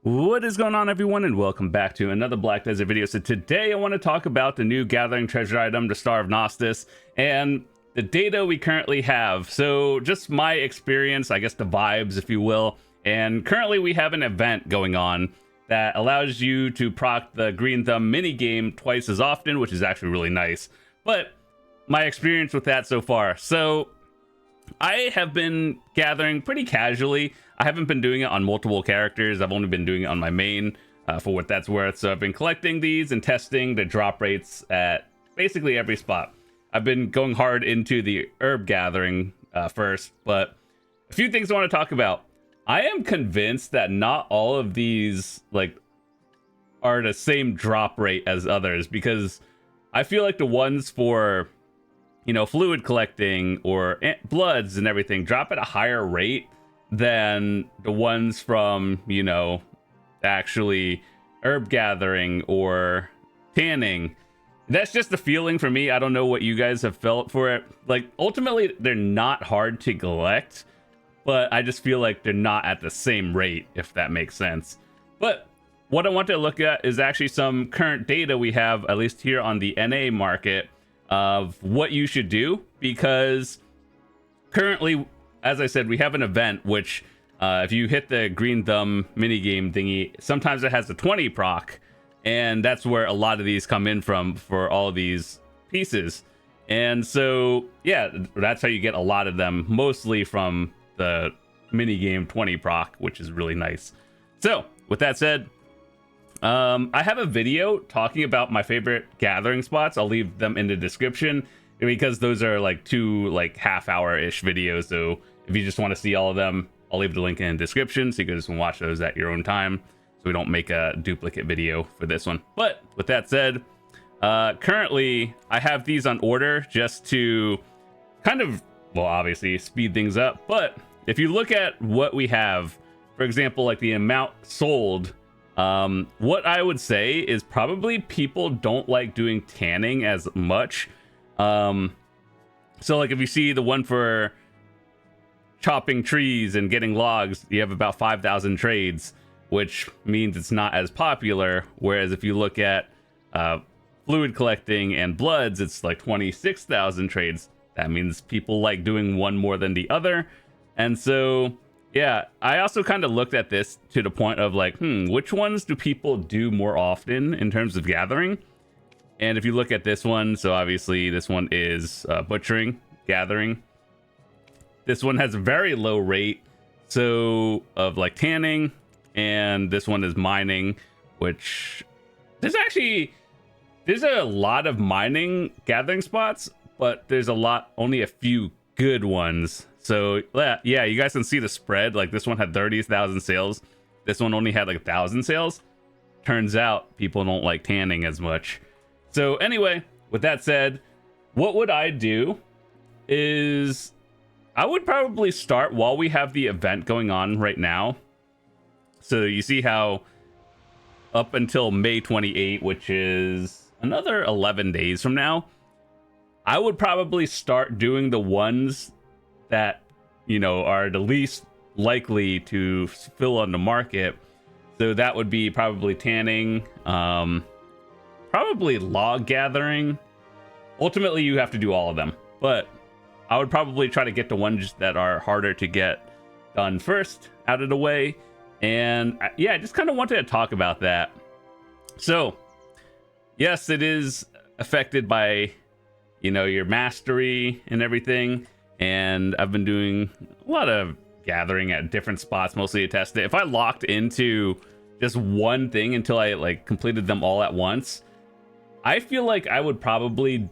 What is going on, everyone, and welcome back to another Black Desert video. So today I want to talk about the new gathering treasure item, the Star of Nostos, and the data we currently have. So just my experience, I guess the vibes, if you will. And currently we have an event going on that allows you to proc the green thumb minigame twice as often, which is actually really nice. But my experience with that so far. So I have been gathering pretty casually. I haven't been doing it on multiple characters. I've only been doing it on my main for what that's worth. So I've been collecting these and testing the drop rates at basically every spot. I've been going hard into the herb gathering first, but a few things I want to talk about. I am convinced that not all of these are the same drop rate as others, because I feel like the ones for fluid collecting or bloods and everything drop at a higher rate than the ones from, actually herb gathering or tanning. That's just the feeling for me. I don't know what you guys have felt for it. Ultimately, they're not hard to collect, but I just feel like they're not at the same rate, if that makes sense. But what I want to look at is actually some current data we have, at least here on the NA market, of what you should do, because currently, as I said, we have an event which if you hit the green thumb minigame thingy, sometimes it has a 20 proc, and that's where a lot of these come in from for all these pieces. And so yeah, that's how you get a lot of them, mostly from the minigame 20 proc, which is really nice. So with that said, I have a video talking about my favorite gathering spots. I'll leave them in the description, because those are two half-hour-ish videos. So if you just want to see all of them, I'll leave the link in the description so you guys can watch those at your own time, so we don't make a duplicate video for this one. But with that said, currently I have these on order just to kind of, well, obviously speed things up. But if you look at what we have, for example, the amount sold, what I would say is probably people don't like doing tanning as much. So if you see the one for chopping trees and getting logs, you have about 5,000 trades, which means it's not as popular. Whereas if you look at fluid collecting and bloods, it's 26,000 trades. That means people like doing one more than the other. And so yeah, I also kind of looked at this to the point of which ones do people do more often in terms of gathering? And if you look at this one, so obviously this one is butchering, gathering. This one has a very low rate of tanning, and this one is mining, which there's a lot of mining gathering spots, but there's only a few good ones. So yeah, you guys can see the spread. This one had 30,000 sales. This one only had 1,000 sales. Turns out people don't like tanning as much. So anyway, with that said, what would I do is I would probably start while we have the event going on right now. So you see how up until May 28, which is another 11 days from now, I would probably start doing the ones that are the least likely to fill on the market. So that would be probably tanning, probably log gathering. Ultimately you have to do all of them, but I would probably try to get the ones that are harder to get done first out of the way. And yeah, I just kind of wanted to talk about that. So yes, it is affected by your mastery and everything. And I've been doing a lot of gathering at different spots, mostly to test it. If I locked into just one thing until I completed them all at once, I feel like I would probably,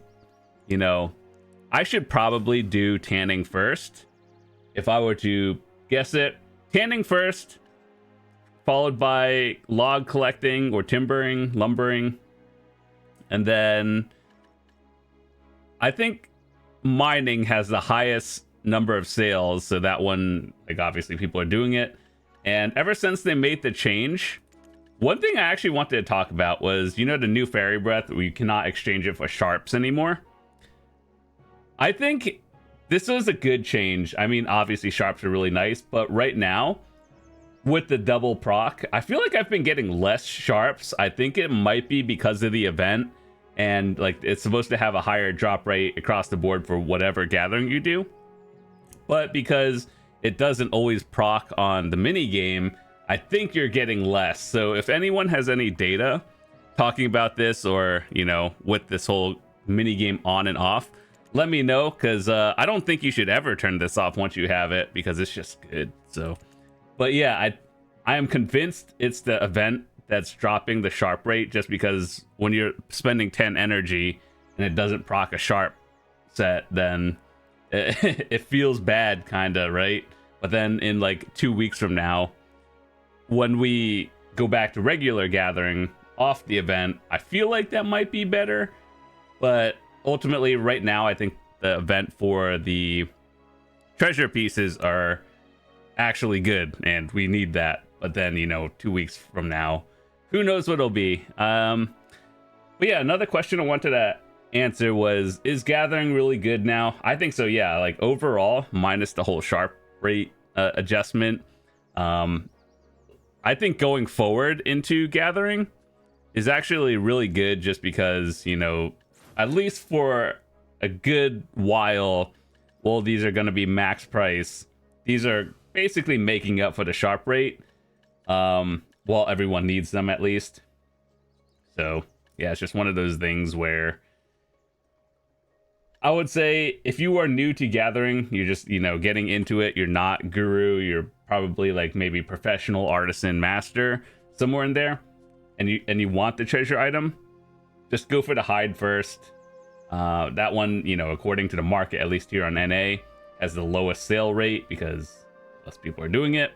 I should probably do tanning first. If I were to guess it, tanning first, followed by log collecting or timbering, lumbering. And then I think mining has the highest number of sales, so that one, obviously people are doing it. And ever since they made the change, one thing I actually wanted to talk about was, the new fairy breath where you cannot exchange it for sharps anymore. I think this was a good change. I mean, obviously sharps are really nice, but right now with the double proc, I feel like I've been getting less sharps. I think it might be because of the event, and like it's supposed to have a higher drop rate across the board for whatever gathering you do. But because it doesn't always proc on the mini game, I think you're getting less. So if anyone has any data talking about this, or you know, with this whole mini game on and off, let me know, because I don't think you should ever turn this off once you have it, because it's just good. So but yeah, I am convinced it's the event that's dropping the sharp rate, just because when you're spending 10 energy and it doesn't proc a sharp set, then it feels bad, kinda, right? But then in like 2 weeks from now, when we go back to regular gathering off the event, I feel like that might be better. But ultimately, right now, I think the event for the treasure pieces are actually good, and we need that. But then, you know, 2 weeks from now, who knows what it'll be. But yeah, another question I wanted to answer was, is gathering really good now? I think so, yeah. Like overall, minus the whole sharp rate adjustment, I think going forward into gathering is actually really good, just because, you know, at least for a good while, well, these are going to be max price. These are basically making up for the sharp rate, while everyone needs them, at least. So yeah, it's just one of those things where I would say if you are new to gathering, you're just, you know, getting into it, you're not guru, you're probably like maybe professional, artisan, master, somewhere in there, and you want the treasure item, just go for the hide first. That one, you know, according to the market, at least here on NA, has the lowest sale rate because less people are doing it,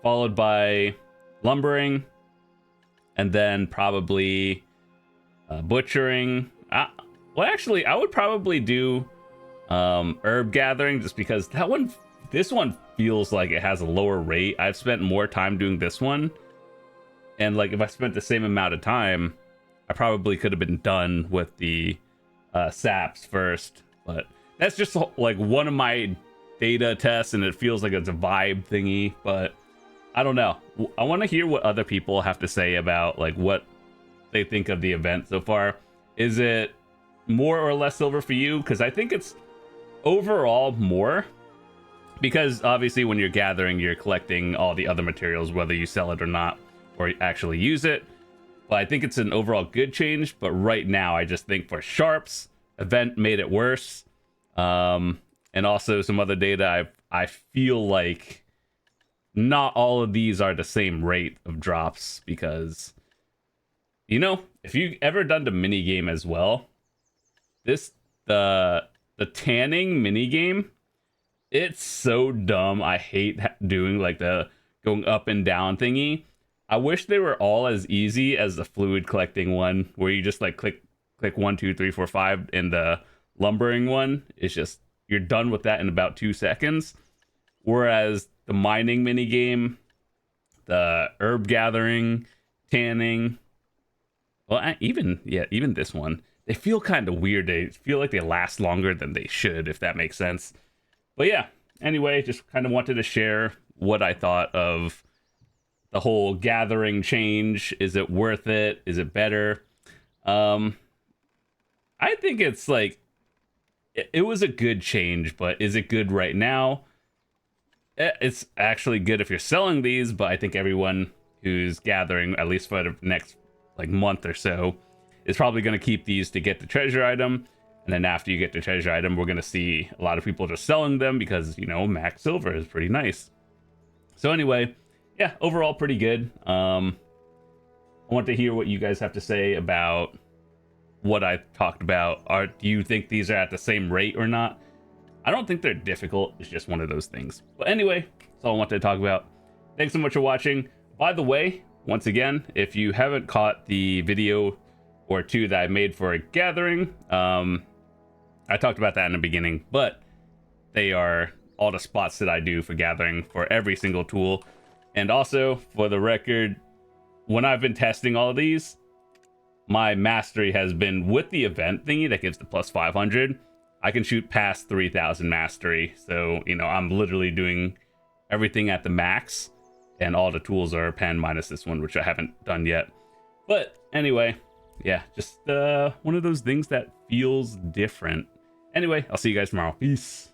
followed by lumbering, and then probably butchering. Well, actually, I would probably do herb gathering, just because this one feels like it has a lower rate. I've spent more time doing this one, and like if I spent the same amount of time, I probably could have been done with the saps first. But that's just like one of my data tests, and it feels like it's a vibe thingy, but I don't know. I want to hear what other people have to say about like what they think of the event so far. Is it more or less silver for you? Because I think it's overall more, because obviously when you're gathering, you're collecting all the other materials, whether you sell it or not, or actually use it. But I think it's an overall good change. But right now, I just think for sharps, event made it worse. And also some other data, I feel like not all of these are the same rate of drops, because, you know, if you've ever done the mini game as well, the tanning mini game, it's so dumb. I hate doing like the going up and down thingy. I wish they were all as easy as the fluid collecting one, where you just like click 1, 2, 3, 4, 5, and the lumbering one is just, you're done with that in about 2 seconds. Whereas the mining mini game, the herb gathering, tanning, well, even this one, they feel kind of weird. They feel like they last longer than they should, if that makes sense. But yeah, anyway, just kind of wanted to share what I thought of the whole gathering change. Is it worth it? Is it better? I think it's like, it was a good change, but is it good right now? It's actually good if you're selling these, but I think everyone who's gathering, at least for the next like month or so, is probably going to keep these to get the treasure item. And then after you get the treasure item, we're going to see a lot of people just selling them, because, you know, max silver is pretty nice. So anyway, yeah, overall pretty good. I want to hear what you guys have to say about what I talked about. Do you think these are at the same rate or not? I don't think they're difficult. It's just one of those things. But anyway, that's all I wanted to talk about. Thanks so much for watching. By the way, once again, if you haven't caught the video or two that I made for a gathering, I talked about that in the beginning, but they are all the spots that I do for gathering for every single tool. And also, for the record, when I've been testing all of these, my mastery has been with the event thingy that gives the plus 500. I can shoot past 3,000 mastery. So, you know, I'm literally doing everything at the max. and all the tools are pan minus this one, which I haven't done yet. But anyway, yeah, just one of those things that feels different. Anyway, I'll see you guys tomorrow. Peace.